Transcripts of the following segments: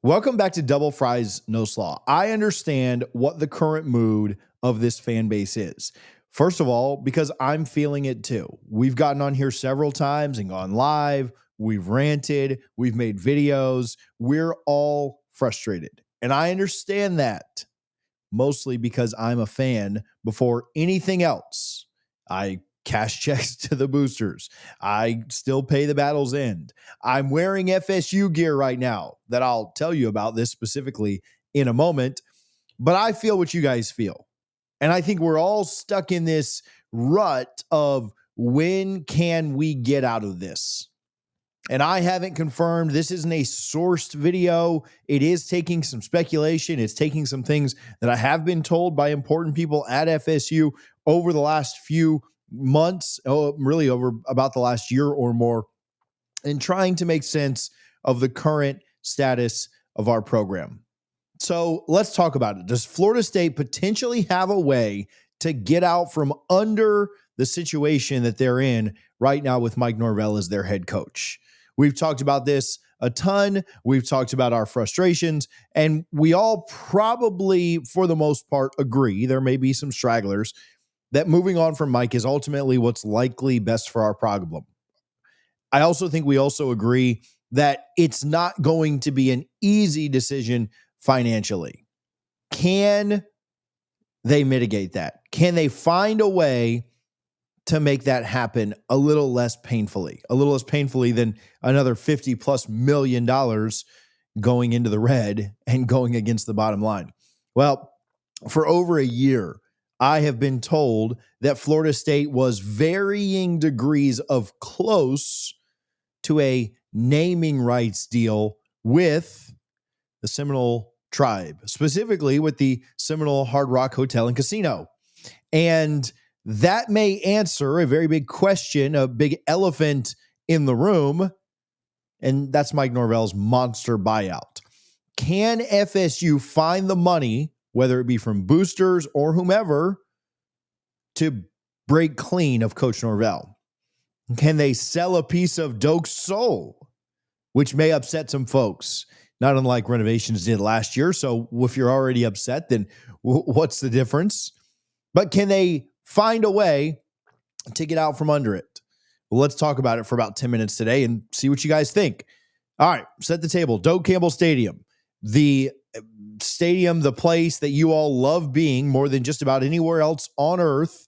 Welcome back to Double Fries No Slaw. I understand what the current mood of this fan base is. First of all, because I'm feeling it too. We've gotten on here several times and gone live. We've ranted. We've made videos. We're all frustrated. And I understand that mostly because I'm a fan before anything else. I cash checks to the boosters. I still pay the battle's end. I'm wearing FSU gear right now that I'll tell you about this specifically in a moment, but I feel what you guys feel. And I think we're all stuck in this rut of when can we get out of this? And I haven't confirmed. This isn't a sourced video. It is taking some speculation. It's taking some things that I have been told by important people at FSU over the last few months, really over about the last year or more, and trying to make sense of the current status of our program. So let's talk about it. Does Florida State potentially have a way to get out from under the situation that they're in right now with Mike Norvell as their head coach? We've talked about this a ton. We've talked about our frustrations, and we all probably, for the most part, agree. There may be some stragglers that moving on from Mike is ultimately what's likely best for our problem. I also think we also agree that it's not going to be an easy decision financially. Can they mitigate that? Can they find a way to make that happen a little less painfully than another $50+ million going into the red and going against the bottom line? Well, for over a year, I have been told that Florida State was varying degrees of close to a naming rights deal with the Seminole tribe, specifically with the Seminole Hard Rock Hotel and Casino. And that may answer a very big question, a big elephant in the room, and that's Mike Norvell's monster buyout. Can FSU find the money, whether it be from boosters or whomever, to break clean of Coach Norvell? Can they sell a piece of Doak's soul, which may upset some folks, not unlike renovations did last year? So if you're already upset, then what's the difference? But can they find a way to get out from under it? Well, let's talk about it for about 10 minutes today and see what you guys think. All right, set the table. Doak Campbell Stadium, the stadium, the place that you all love being more than just about anywhere else on earth,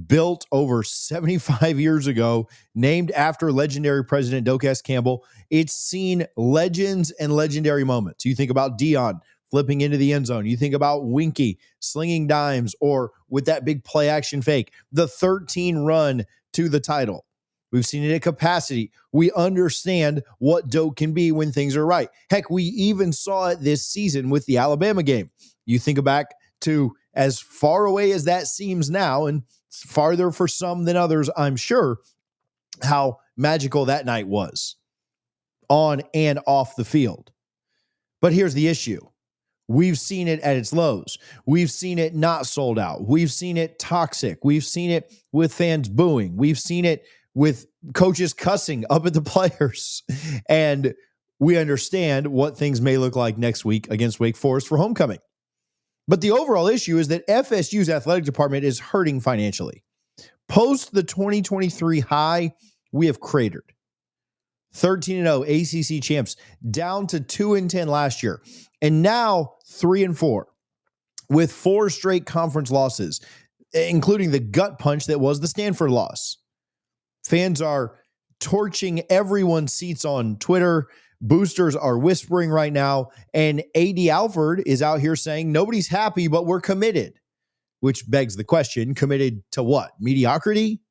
built over 75 years ago, named after legendary President Doak S. Campbell. It's seen legends and legendary moments. You think about Dion flipping into the end zone. You think about Winky slinging dimes, or with that big play action fake, the 13 run to the title. We've seen it at capacity. We understand what Doak can be when things are right. Heck, we even saw it this season with the Alabama game. You think back to, as far away as that seems now, and farther for some than others, I'm sure, how magical that night was on and off the field. But here's the issue. We've seen it at its lows. We've seen it not sold out. We've seen it toxic. We've seen it with fans booing. We've seen it with coaches cussing up at the players. And we understand what things may look like next week against Wake Forest for homecoming. But the overall issue is that FSU's athletic department is hurting financially. Post the 2023 high, we have cratered. 13-0 ACC champs, down to 2-10 last year, and now 3-4 with 4 straight conference losses, including the gut punch that was the Stanford loss. Fans are torching everyone's seats on Twitter. Boosters are whispering right now, and A.D. Alford is out here saying nobody's happy, but we're committed, which begs the question, committed to what? Mediocrity?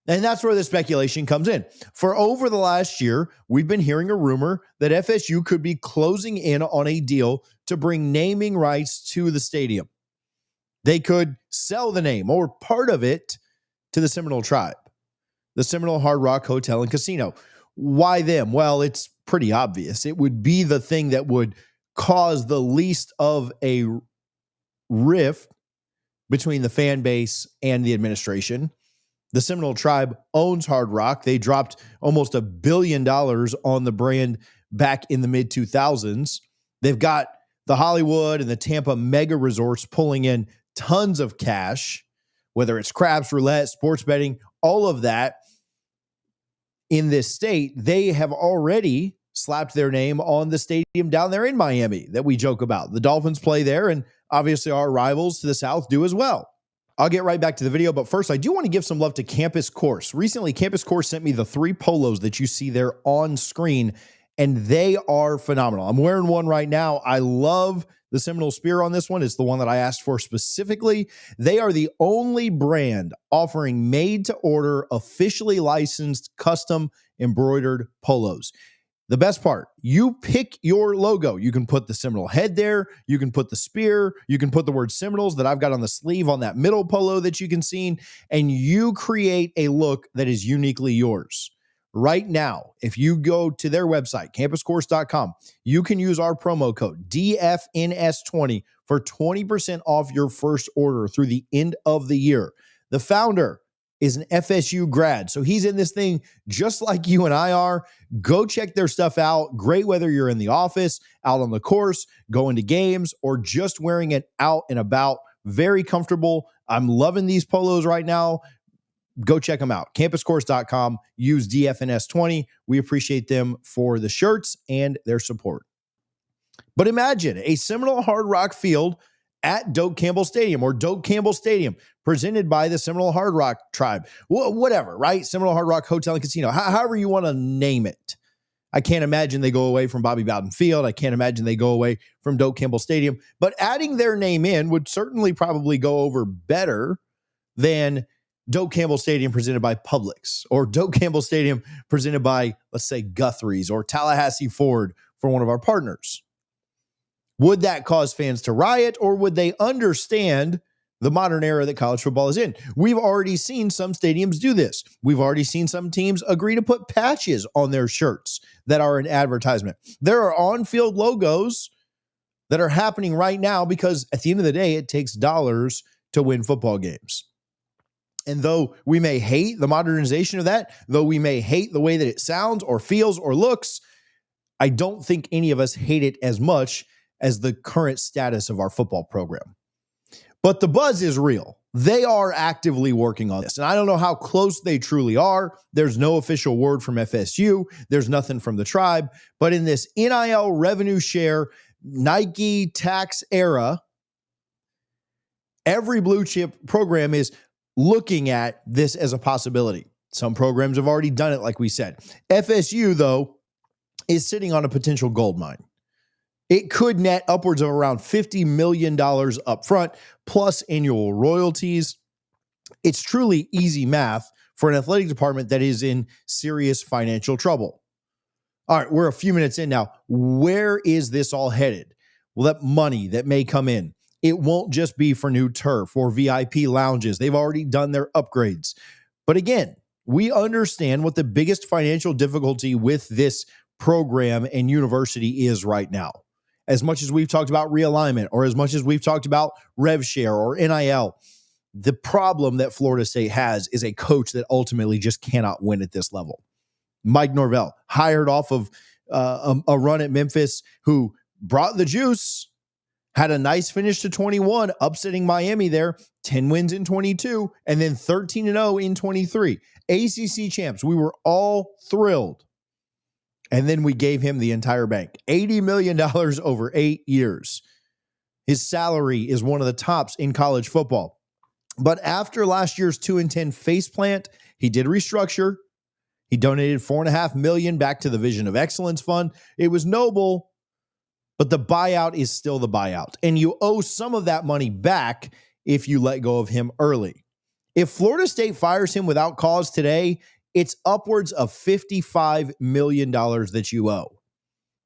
And that's where the speculation comes in. For over the last year, we've been hearing a rumor that FSU could be closing in on a deal to bring naming rights to the stadium. They could sell the name or part of it to the Seminole tribe, the Seminole Hard Rock Hotel and Casino. Why them? Well, it's pretty obvious. It would be the thing that would cause the least of a rift between the fan base and the administration. The Seminole tribe owns Hard Rock. They dropped almost $1 billion on the brand back in the mid-2000s. They've got the Hollywood and the Tampa mega resorts pulling in tons of cash, whether it's craps, roulette, sports betting, all of that in this state. They have already slapped their name on the stadium down there in Miami that we joke about. The Dolphins play there, and obviously our rivals to the south do as well. I'll get right back to the video, but first I do want to give some love to Campus Course. Recently, Campus Course sent me the 3 polos that you see there on screen, and they are phenomenal. I'm wearing one right now. I love the Seminole Spear on this one. It's the one that I asked for specifically. They are the only brand offering made-to-order, officially licensed, custom embroidered polos. The best part, you pick your logo. You can put the Seminole head there. You can put the spear. You can put the word Seminoles that I've got on the sleeve on that middle polo that you can see, and you create a look that is uniquely yours. Right now, if you go to their website, campuscourse.com, you can use our promo code DFNS20 for 20% off your first order through the end of the year. The founder is an FSU grad, so he's in this thing just like you and I are. Go check their stuff out. Great whether you're in the office, out on the course, going to games, or just wearing it out and about. Very comfortable. I'm loving these polos right now. Go check them out. Campuscourse.com. Use DFNS20. We appreciate them for the shirts and their support. But imagine a Seminole Hard Rock Field at Doak Campbell Stadium or Doak Campbell Stadium, presented by the Seminole Hard Rock Tribe. Whatever, right? Seminole Hard Rock Hotel and Casino. However you want to name it. I can't imagine they go away from Bobby Bowden Field. I can't imagine they go away from Doak Campbell Stadium. But adding their name in would certainly probably go over better than Doak Campbell Stadium presented by Publix, or Doak Campbell Stadium presented by, let's say, Guthrie's or Tallahassee Ford for one of our partners. Would that cause fans to riot, or would they understand the modern era that college football is in? We've already seen some stadiums do this. We've already seen some teams agree to put patches on their shirts that are an advertisement. There are on-field logos that are happening right now because at the end of the day, it takes dollars to win football games. And though we may hate the modernization of that, though we may hate the way that it sounds or feels or looks, I don't think any of us hate it as much as the current status of our football program. But the buzz is real. They are actively working on this. And I don't know how close they truly are. There's no official word from FSU. There's nothing from the tribe. But in this NIL revenue share, Nike tax era, every blue chip program is looking at this as a possibility. Some programs have already done it, like we said. FSU, though, is sitting on a potential gold mine. It could net upwards of around $50 million up front, plus annual royalties. It's truly easy math for an athletic department that is in serious financial trouble. All right, we're a few minutes in now. Where is this all headed? Well, that money that may come in, it won't just be for new turf or VIP lounges. They've already done their upgrades. But again, we understand what the biggest financial difficulty with this program and university is right now. As much as we've talked about realignment, or as much as we've talked about rev share or NIL, the problem that Florida State has is a coach that ultimately just cannot win at this level. Mike Norvell, hired off of a run at Memphis, who brought the juice, had a nice finish to 21, upsetting Miami there, 10 wins in 22, and then 13-0 in 23. ACC champs, we were all thrilled. And then we gave him the entire bank, $80 million over 8 years. His salary is one of the tops in college football. But after last year's 2-10 faceplant, he did restructure. He donated $4.5 million back to the Vision of Excellence Fund. It was noble, but the buyout is still the buyout. And you owe some of that money back if you let go of him early. If Florida State fires him without cause today, it's upwards of $55 million that you owe.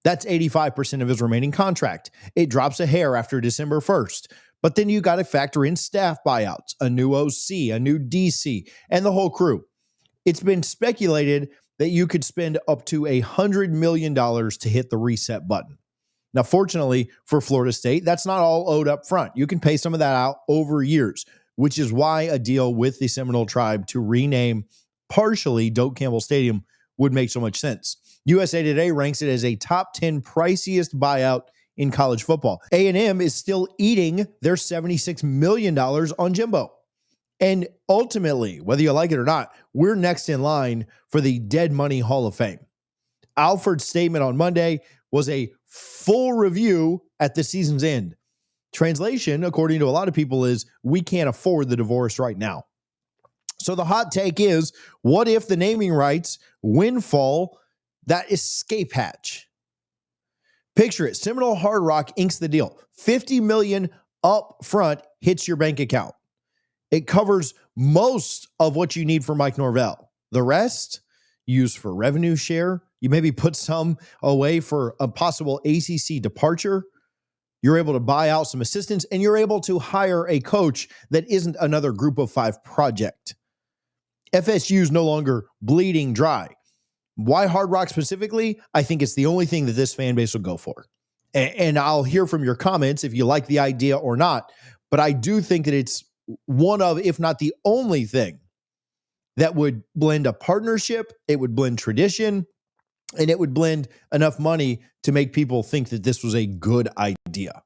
That's 85% of his remaining contract. It drops a hair after December 1st. But then you got to factor in staff buyouts, a new OC, a new DC, and the whole crew. It's been speculated that you could spend up to $100 million to hit the reset button. Now, fortunately for Florida State, that's not all owed up front. You can pay some of that out over years, which is why a deal with the Seminole Tribe to rename partially Doak Campbell Stadium would make so much sense. USA Today ranks it as a top 10 priciest buyout in college football. A&M is still eating their $76 million on Jimbo. And ultimately, whether you like it or not, we're next in line for the Dead Money Hall of Fame. Alford's statement on Monday was a full review at the season's end. Translation, according to a lot of people, is we can't afford the divorce right now. So the hot take is, what if the naming rights windfall, that escape hatch? Picture it. Seminole Hard Rock inks the deal. $50 million up front hits your bank account. It covers most of what you need for Mike Norvell. The rest, used for revenue share. You maybe put some away for a possible ACC departure. You're able to buy out some assistants, and you're able to hire a coach that isn't another group of five project. FSU is no longer bleeding dry. Why Hard Rock specifically? I think it's the only thing that this fan base will go for. And I'll hear from your comments if you like the idea or not. But I do think that it's one of, if not the only thing that would blend a partnership, it would blend tradition, and it would blend enough money to make people think that this was a good idea.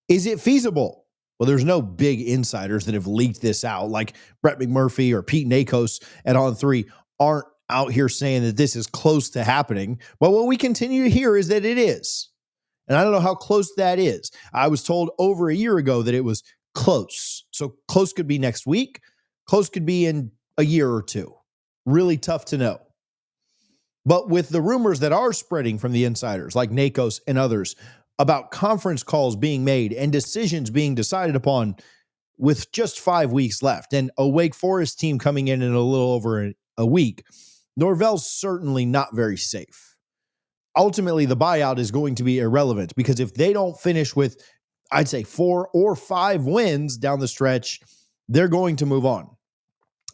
Is it feasible? Well, there's no big insiders that have leaked this out, like Brett McMurphy or Pete Nakos at On3 aren't out here saying that this is close to happening. But what we continue to hear is that it is. And I don't know how close that is. I was told over a year ago that it was close. So close could be next week. Close could be in a year or two. Really tough to know. But with the rumors that are spreading from the insiders like Nakos and others about conference calls being made and decisions being decided upon with just 5 weeks left and a Wake Forest team coming in a little over a week, Norvell's certainly not very safe. Ultimately, the buyout is going to be irrelevant because if they don't finish with, I'd say 4 or 5 wins down the stretch, they're going to move on.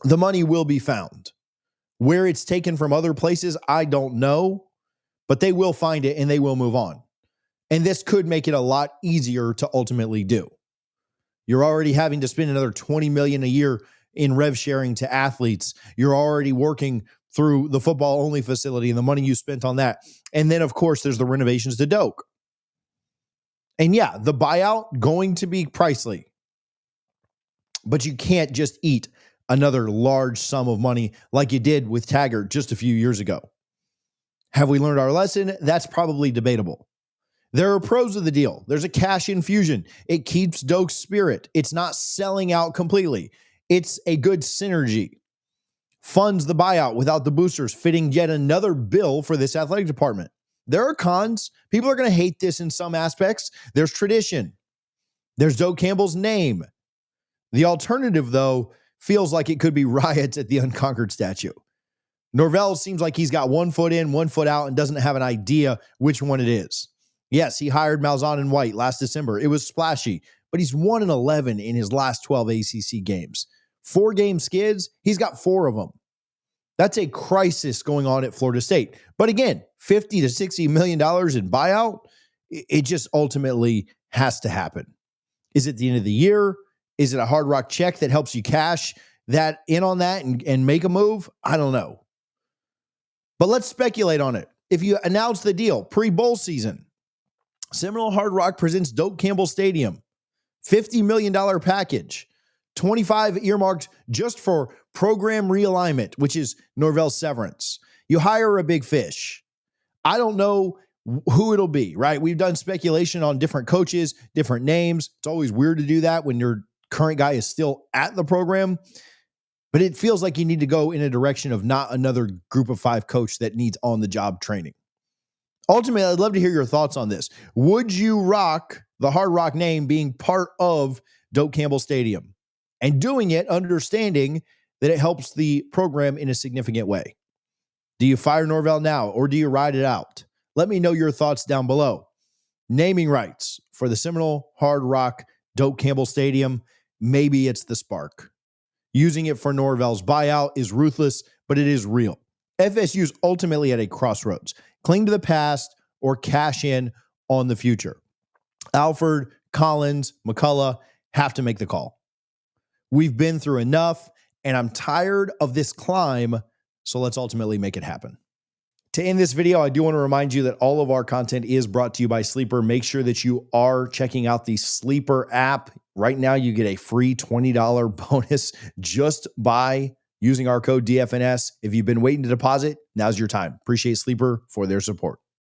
The money will be found. Where it's taken from other places, I don't know, but they will find it and they will move on. And this could make it a lot easier to ultimately do. You're already having to spend another $20 million a year in rev sharing to athletes. You're already working through the football only facility and the money you spent on that. And then, of course, there's the renovations to Doak. And yeah, the buyout going to be pricey, but you can't just eat another large sum of money like you did with Taggart just a few years ago. Have we learned our lesson? That's probably debatable. There are pros of the deal. There's a cash infusion. It keeps Doak's spirit. It's not selling out completely. It's a good synergy. Funds the buyout without the boosters, fitting yet another bill for this athletic department. There are cons. People are going to hate this in some aspects. There's tradition. There's Doak Campbell's name. The alternative, though, feels like it could be riots at the Unconquered statue. Norvell seems like he's got 1 foot in, 1 foot out, and doesn't have an idea which one it is. Yes, he hired Malzahn and White last December. It was splashy, but he's 1-11 in his last 12 ACC games. 4-game skids, he's got 4 of them. That's a crisis going on at Florida State. But again, $50 to $60 million in buyout, it just ultimately has to happen. Is it the end of the year? Is it a Hard Rock check that helps you cash that in on that and make a move? I don't know. But let's speculate on it. If you announce the deal pre-bowl season, Seminole Hard Rock presents Doak Campbell Stadium, $50 million package, 25 earmarked just for program realignment, which is Norvell's severance. You hire a big fish. I don't know who it'll be, right? We've done speculation on different coaches, different names. It's always weird to do that when your current guy is still at the program, but it feels like you need to go in a direction of not another group of 5 coach that needs on-the-job training. Ultimately, I'd love to hear your thoughts on this. Would you rock the Hard Rock name being part of Doak Campbell Stadium and doing it understanding that it helps the program in a significant way? Do you fire Norvell now or do you ride it out? Let me know your thoughts down below. Naming rights for the Seminole Hard Rock Doak Campbell Stadium. Maybe it's the spark. Using it for Norvell's buyout is ruthless, but it is real. FSU's ultimately at a crossroads. Cling to the past or cash in on the future. Alford, Collins, McCullough have to make the call. We've been through enough, and I'm tired of this climb, so let's ultimately make it happen. To end this video, I do want to remind you that all of our content is brought to you by Sleeper. Make sure that you are checking out the Sleeper app. Right now, you get a free $20 bonus just by using our code DFNS. If you've been waiting to deposit, now's your time. Appreciate Sleeper for their support.